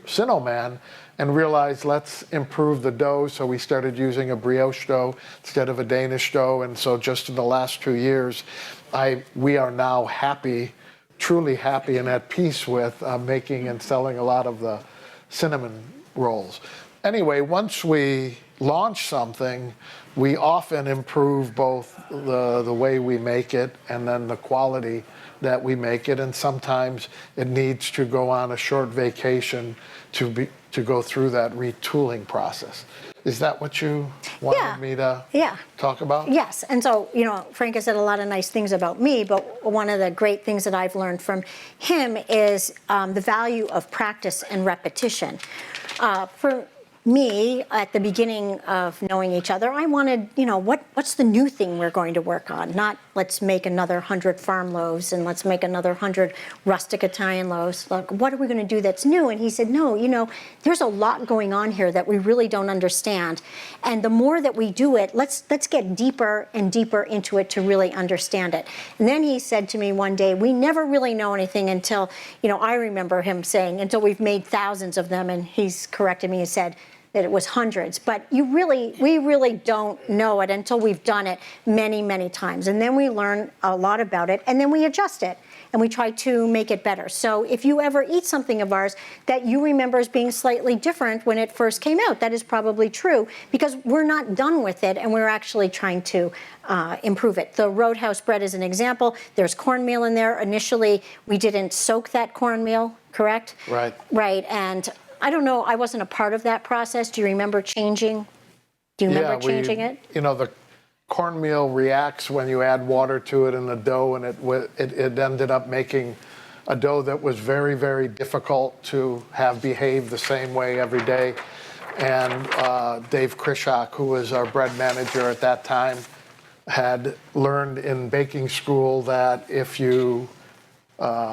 Zingerman and realized, let's improve the dough. So we started using a brioche dough instead of a Danish dough. And so just in the last 2 years, we are now happy, truly happy and at peace with making and selling a lot of the cinnamon rolls. Anyway, once we launch something, we often improve both the way we make it and then the quality that we make it. And sometimes it needs to go on a short vacation to go through that retooling process. Is that what you wanted Yeah. me to Yeah. talk about? Yes, and so, Frank has said a lot of nice things about me, but one of the great things that I've learned from him is the value of practice and repetition. For me, at the beginning of knowing each other, I wanted, what's the new thing we're going to work on? Not let's make another 100 farm loaves and let's make another 100 rustic Italian loaves. Like, what are we going to do that's new? And he said, no, there's a lot going on here that we really don't understand. And the more that we do it, let's get deeper and deeper into it to really understand it. And then he said to me one day, we never really know anything until, I remember him saying, until we've made thousands of them. And he's corrected me and said, that it was hundreds, but we really don't know it until we've done it many, many times. And then we learn a lot about it, and then we adjust it, and we try to make it better. So if you ever eat something of ours that you remember as being slightly different when it first came out, that is probably true, because we're not done with it, and we're actually trying to improve it. The Roadhouse bread is an example. There's cornmeal in there. Initially, we didn't soak that cornmeal, correct? Right. Right, and I don't know, I wasn't a part of that process. Do you remember changing? Do you remember changing it? The cornmeal reacts when you add water to it in the dough, and it ended up making a dough that was very, very difficult to have behave the same way every day. And Dave Krishak, who was our bread manager at that time, had learned in baking school that if you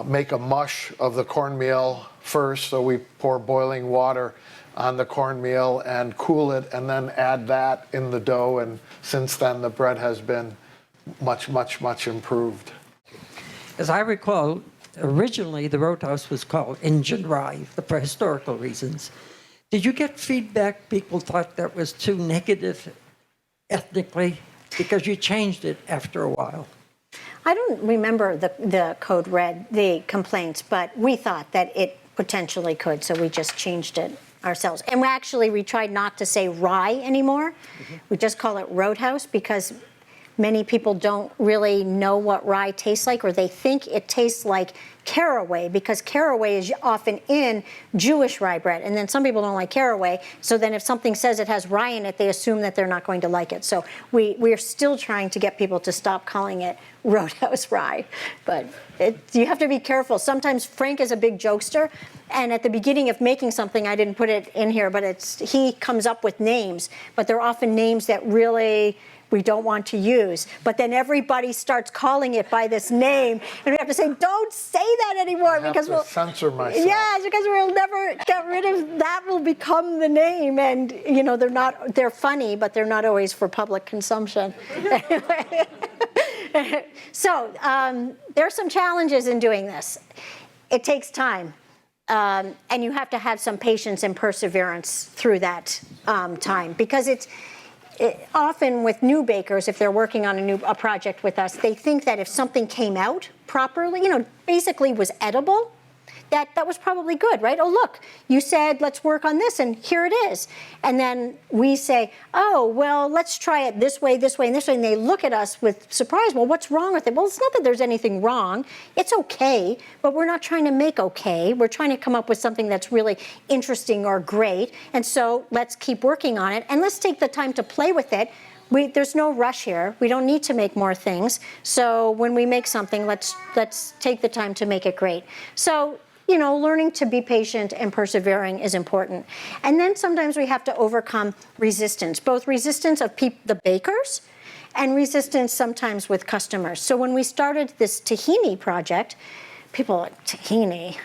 make a mush of the cornmeal first, so we pour boiling water on the cornmeal and cool it, and then add that in the dough. And since then, the bread has been much, much, much improved. As I recall, originally the Roadhouse was called Injun Rye for historical reasons. Did you get feedback? People thought that was too negative ethnically because you changed it after a while. I don't remember the code red, the complaints, but we thought that it potentially could, so we just changed it ourselves. And we tried not to say rye anymore. Mm-hmm. We just call it Roadhouse because many people don't really know what rye tastes like, or they think it tastes like caraway, because caraway is often in Jewish rye bread. And then some people don't like caraway, so then if something says it has rye in it, they assume that they're not going to like it. So we're still trying to get people to stop calling it Roadhouse rye. But you have to be careful. Sometimes Frank is a big jokester, and at the beginning of making something, I didn't put it in here, but he comes up with names, but they're often names that really we don't want to use. But then everybody starts calling it by this name, and we have to say, don't say that anymore, because we'll censor myself. Yes, because we'll never get rid of that. Will become the name, and they're funny, but they're not always for public consumption. So there are some challenges in doing this. It takes time. And you have to have some patience and perseverance through that time, because often with new bakers, if they're working on a project with us, they think that if something came out properly, basically was edible, that was probably good, right? Oh, look, you said, let's work on this, and here it is. And then we say, oh, well, let's try it this way, and this way, and they look at us with surprise. Well, what's wrong with it? Well, it's not that there's anything wrong. It's okay, but we're not trying to make okay. We're trying to come up with something that's really interesting or great, and so let's keep working on it, and let's take the time to play with it. There's no rush here. We don't need to make more things. So when we make something, let's take the time to make it great. So, learning to be patient and persevering is important. And then sometimes we have to overcome resistance, both resistance of the bakers and resistance sometimes with customers. So when we started this tahini project, people were like, tahini?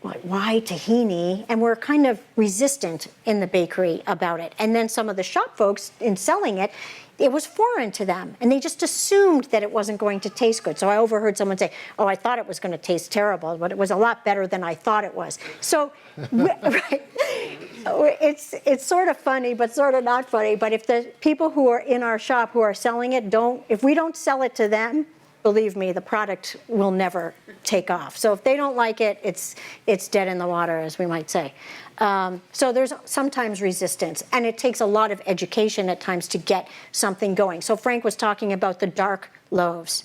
Why tahini? And we're kind of resistant in the bakery about it. And then some of the shop folks, in selling it, it was foreign to them, and they just assumed that it wasn't going to taste good. So I overheard someone say, oh, I thought it was going to taste terrible, but it was a lot better than I thought it was. So right, it's sort of funny, but sort of not funny. But if the people who are in our shop who are selling it if we don't sell it to them, believe me, the product will never take off. So if they don't like it, it's dead in the water, as we might say. So there's sometimes resistance, and it takes a lot of education at times to get something going. So Frank was talking about the dark loaves.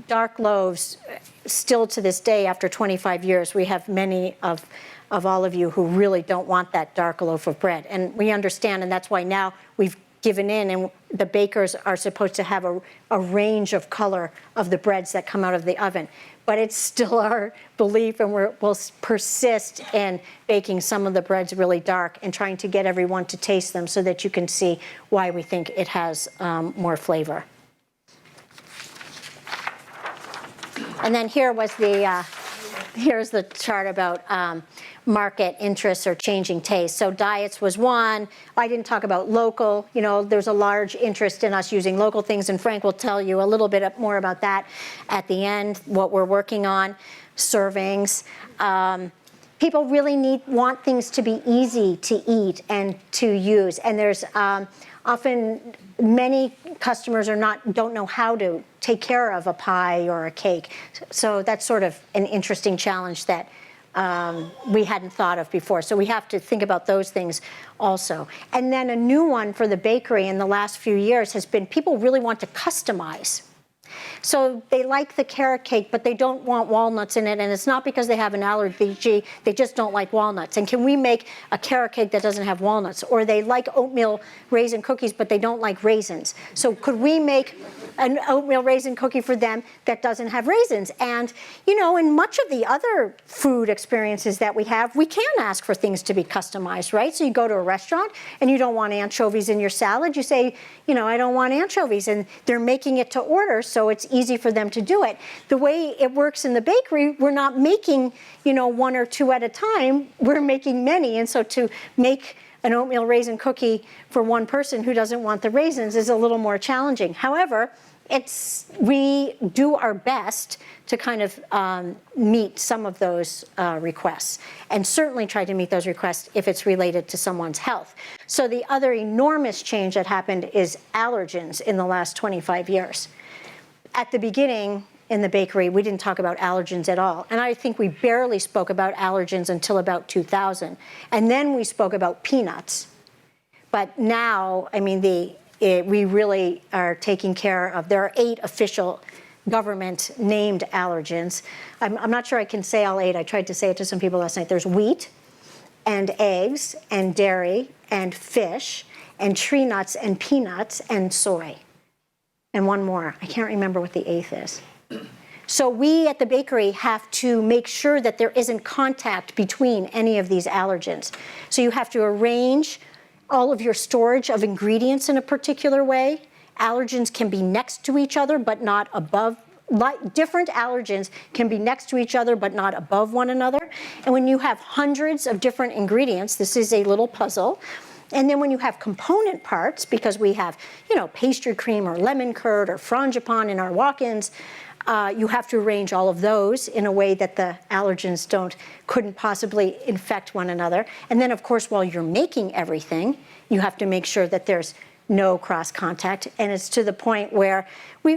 Dark loaves, still to this day, after 25 years, we have many of of all of you who really don't want that dark loaf of bread. And we understand, and that's why now we've given in, and the bakers are supposed to have a range of color of the breads that come out of the oven. But it's still our belief, and we'll persist in baking some of the breads really dark and trying to get everyone to taste them so that you can see why we think it has more flavor. And then here was here's the chart about market interests or changing tastes. So diets was one. I didn't talk about local. You know, there's a large interest in us using local things, and Frank will tell you a little bit more about that at the end, what we're working on, servings. People really want things to be easy to eat and to use, and there's often many customers don't know how to take care of a pie or a cake. So that's sort of an interesting challenge that we hadn't thought of before. So we have to think about those things also. And then a new one for the bakery in the last few years has been people really want to customize. So they like the carrot cake, but they don't want walnuts in it, and it's not because they have an allergy, they just don't like walnuts. And can we make a carrot cake that doesn't have walnuts? Or they like oatmeal raisin cookies, but they don't like raisins. So could we make an oatmeal raisin cookie for them that doesn't have raisins? And, you know, in much of the other food experiences that we have, we can ask for things to be customized, right? So you go to a restaurant and you don't want anchovies in your salad. You say, you know, I don't want anchovies, and they're making it to order, so it's easy for them to do it. The way it works in the bakery, we're not making, you know, one or two at a time, we're making many. And so to make an oatmeal raisin cookie for one person who doesn't want the raisins is a little more challenging. However, we do our best to kind of meet some of those requests, and certainly try to meet those requests if it's related to someone's health. So the other enormous change that happened is allergens in the last 25 years. At the beginning in the bakery, we didn't talk about allergens at all. And I think we barely spoke about allergens until about 2000. And then we spoke about peanuts. But now, I mean, we really are taking care of, there are 8 official government named allergens. I'm not sure I can say all 8. I tried to say it to some people last night. There's wheat and eggs and dairy and fish and tree nuts and peanuts and soy. And one more. I can't remember what the 8th is. So we at the bakery have to make sure that there isn't contact between any of these allergens. So you have to arrange all of your storage of ingredients in a particular way. Allergens can be next to each other, but not above. Different allergens can be next to each other, but not above one another. And when you have hundreds of different ingredients, this is a little puzzle. And then when you have component parts, because we have, you know, pastry cream or lemon curd or frangipane in our walk-ins, you have to arrange all of those in a way that the allergens couldn't possibly infect one another. And then, of course, while you're making everything, you have to make sure that there's no cross contact. And it's to the point where we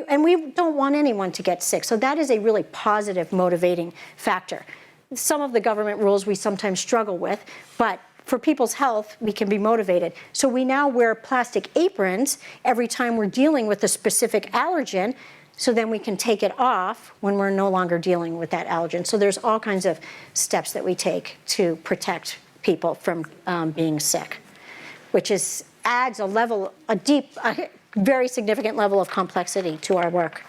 don't want anyone to get sick. So that is a really positive motivating factor. Some of the government rules we sometimes struggle with, but for people's health, we can be motivated. So we now wear plastic aprons every time we're dealing with a specific allergen, so then we can take it off when we're no longer dealing with that allergen. So there's all kinds of steps that we take to protect people from being sick, which adds a very significant level of complexity to our work.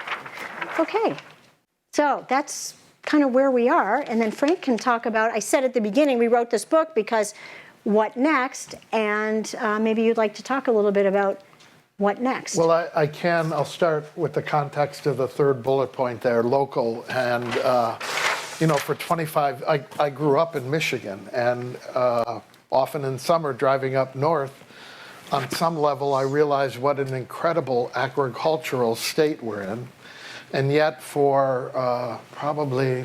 Okay, so that's kind of where we are. And then Frank can talk about, I said at the beginning, we wrote this book because what next? And maybe you'd like to talk a little bit about what next? Well, I'll start with the context of the third bullet point there, local. And, you know, for 25, I grew up in Michigan, and often in summer driving up north, on some level I realized what an incredible agricultural state we're in. And yet for probably,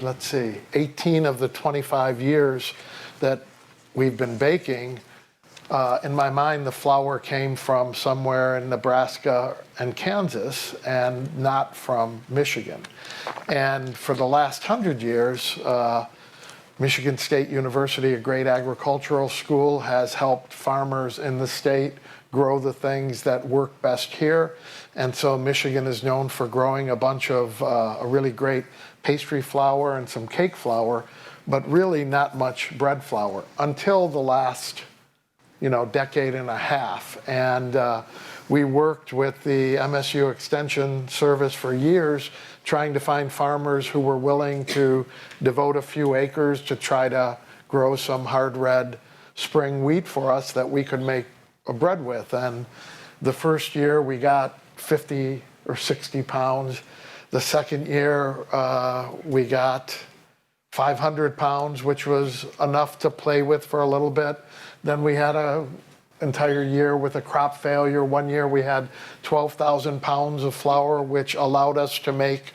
18 of the 25 years that we've been baking, in my mind, the flour came from somewhere in Nebraska and Kansas and not from Michigan. And for the last 100 years, Michigan State University, a great agricultural school, has helped farmers in the state grow the things that work best here. And so Michigan is known for growing a bunch of a really great pastry flour and some cake flour but really not much bread flour until the last, decade and a half. And we worked with the MSU Extension Service for years, trying to find farmers who were willing to devote a few acres to try to grow some hard red spring wheat for us that we could make a bread with. And the first year we got 50 or 60 pounds. The second year we got 500 pounds, which was enough to play with for a little bit. Then we had an entire year with a crop failure. One year we had 12,000 pounds of flour, which allowed us to make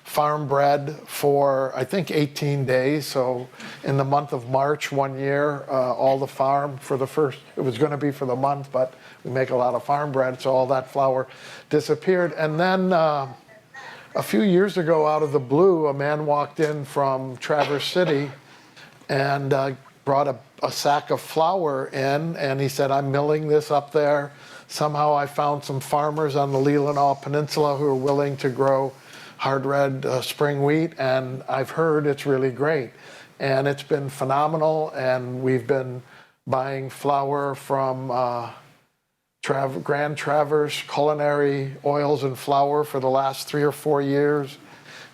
farm bread for, I think, 18 days. So in the month of March one year, all the farm for the first, it was going to be for the month, but we make a lot of farm bread, so all that flour disappeared. And then a few years ago, out of the blue, a man walked in from Traverse City and brought a sack of flour in, and he said, I'm milling this up there. Somehow I found some farmers on the Leelanau Peninsula who are willing to grow hard red spring wheat, and I've heard it's really great. And it's been phenomenal, and we've been buying flour from Grand Traverse Culinary Oils and Flour for the last 3 or 4 years.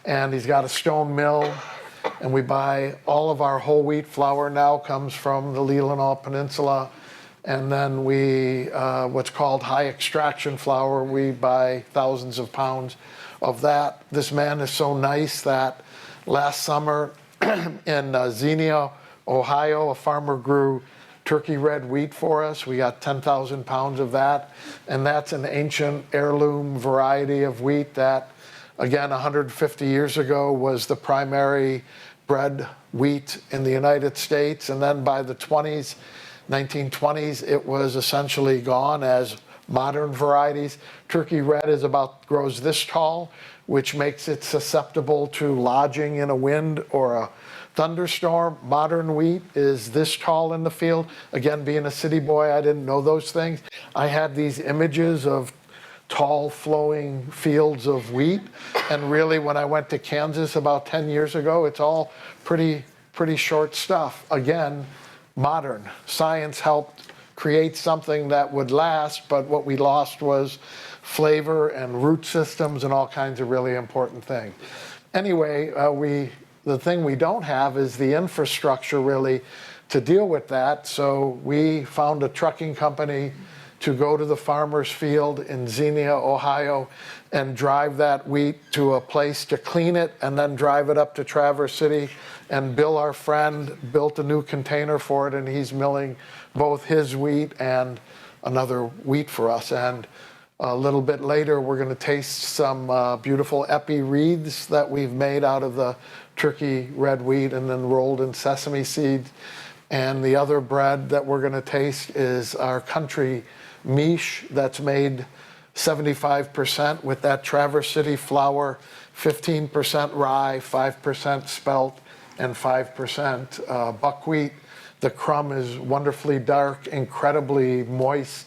And he's got a stone mill, and we buy all of our whole wheat flour now comes from the Leelanau Peninsula. And then we, what's called high extraction flour, we buy thousands of pounds of that. This man is so nice that last summer in Xenia, Ohio, a farmer grew turkey red wheat for us. We got 10,000 pounds of that. And that's an ancient heirloom variety of wheat that, again, 150 years ago was the primary bread wheat in the United States. And then by the 1920s, it was essentially gone as modern varieties. Turkey red grows this tall, which makes it susceptible to lodging in a wind or a thunderstorm. Modern wheat is this tall in the field. Again, being a city boy, I didn't know those things. I had these images of tall flowing fields of wheat, and really when I went to Kansas about 10 years ago, it's all pretty short stuff. Again, modern. Science helped create something that would last, but what we lost was flavor and root systems and all kinds of really important things. Anyway, the thing we don't have is the infrastructure really to deal with that. So we found a trucking company to go to the farmer's field in Xenia, Ohio, and drive that wheat to a place to clean it, and then drive it up to Traverse City. And Bill, our friend, built a new container for it, and he's milling both his wheat and another wheat for us. And a little bit later, we're going to taste some beautiful epi wreaths that we've made out of the turkey red wheat and then rolled in sesame seeds. And the other bread that we're going to taste is our country miche that's made 75% with that Traverse City flour, 15% rye, 5% spelt, and 5% buckwheat. The crumb is wonderfully dark, incredibly moist,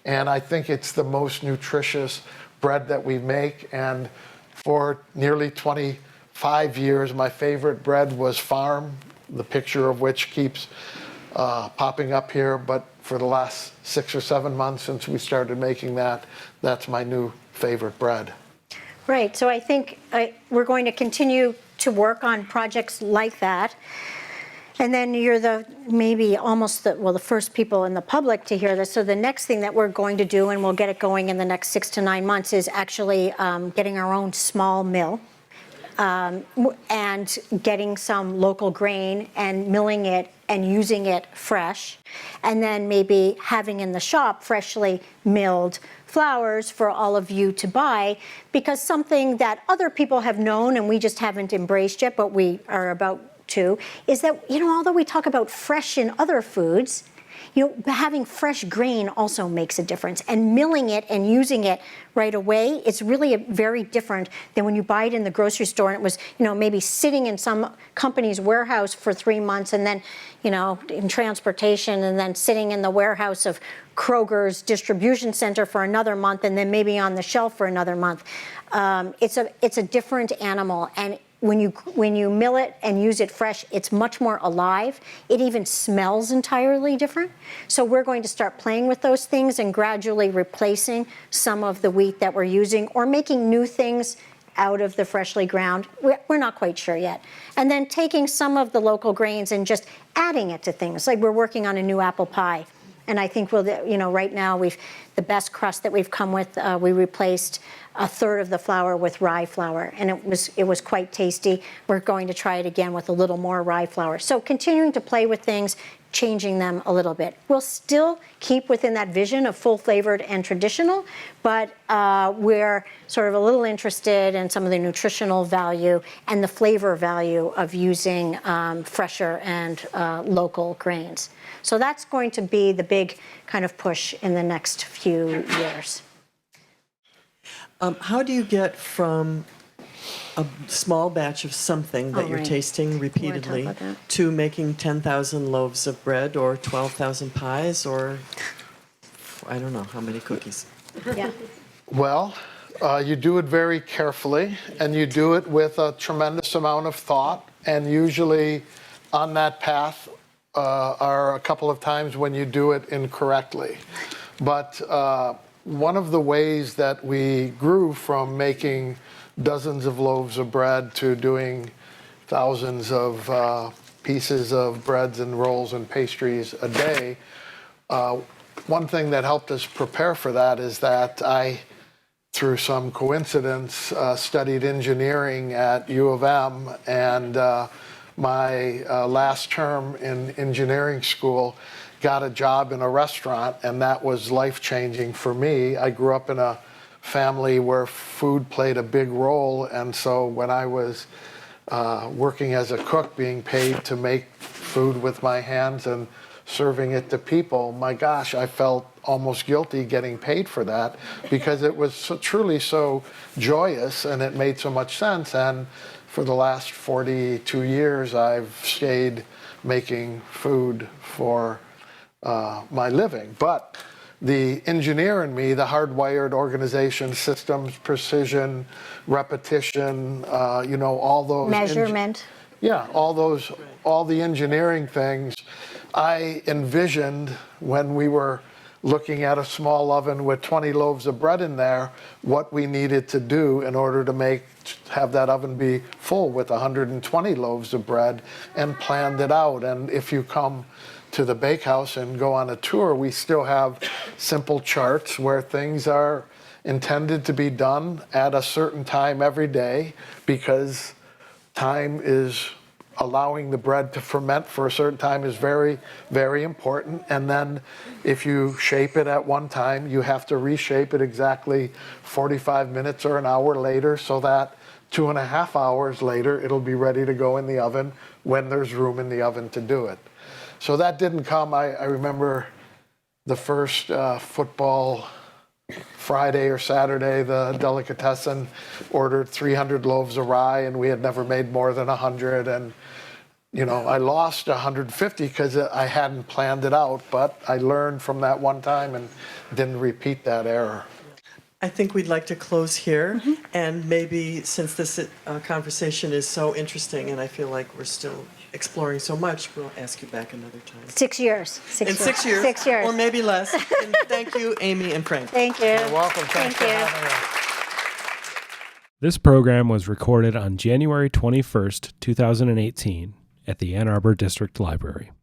and I think it's the most nutritious bread that we make. And for nearly 25 years, my favorite bread was farm, the picture of which keeps popping up here. But for the last 6 or 7 months since we started making that, that's my new favorite bread. Right, so I think we're going to continue to work on projects like that. And then you're the first people in the public to hear this. So the next thing that we're going to do, and we'll get it going in the next 6 to 9 months, is actually getting our own small mill and getting some local grain and milling it and using it fresh. And then maybe having in the shop freshly milled flours for all of you to buy, because something that other people have known and we just haven't embraced yet, but we are about to, is that, although we talk about fresh in other foods, having fresh grain also makes a difference. And milling it and using it right away, it's really very different than when you buy it in the grocery store and it was, maybe sitting in some company's warehouse for 3 months and then, in transportation, and then sitting in the warehouse of Kroger's distribution center for another month, and then maybe on the shelf for another month. It's a different animal, and when you mill it and use it fresh, it's much more alive. It even smells entirely different. So we're going to start playing with those things and gradually replacing some of the wheat that we're using or making new things out of the freshly ground. We're not quite sure yet. And then taking some of the local grains and just adding it to things. Like we're working on a new apple pie. And I think right now the best crust that we've come with, we replaced a third of the flour with rye flour, and it was quite tasty. We're going to try it again with a little more rye flour. So continuing to play with things, changing them a little bit. We'll still keep within that vision of full flavored and traditional, but we're sort of a little interested in some of the nutritional value and the flavor value of using fresher and local grains. So that's going to be the big kind of push in the next few years. How do you get from a small batch of something that you're right. tasting repeatedly about that? to making 10,000 loaves of bread or 12,000 pies or I don't know how many cookies? Yeah. Well, you do it very carefully, and you do it with a tremendous amount of thought, and usually on that path are a couple of times when you do it incorrectly. But one of the ways that we grew from making dozens of loaves of bread to doing thousands of pieces of breads and rolls and pastries a day, one thing that helped us prepare for that is that I, through some coincidence, studied engineering at U of M, and my last term in engineering school got a job in a restaurant, and that was life-changing for me. I grew up in a family where food played a big role, and so when I was working as a cook, being paid to make food with my hands and serving it to people, my gosh, I felt almost guilty getting paid for that because it was truly so joyous and it made so much sense. And for the last 42 years, I've stayed making food for my living. But the engineer in me, the hardwired organization, systems, precision, repetition, all those Measurement. all the engineering things, I envisioned when we were looking at a small oven with 20 loaves of bread in there, what we needed to do in order to have that oven be full with 120 loaves of bread, and planned it out. And if you come to the bakehouse and go on a tour, we still have simple charts where things are intended to be done at a certain time every day, because time is allowing the bread to ferment for a certain time is very, very important. And then if you shape it at one time, you have to reshape it exactly 45 minutes or an hour later, so that 2.5 hours later, it'll be ready to go in the oven when there's room in the oven to do it. So that didn't come. I remember the first football Friday or Saturday, the delicatessen ordered 300 loaves of rye, and we had never made more than 100. And, I lost 150 because I hadn't planned it out, but I learned from that one time and didn't repeat that error. I think we'd like to close here, and maybe since this conversation is so interesting and I feel like we're still exploring so much, we'll ask you back another time. 6 years. In 6 years. 6 years. Or maybe less. And thank you, Amy and Frank. Thank you. You're welcome. Thanks for you. having us. This program was recorded on January 21st, 2018 at the Ann Arbor District Library.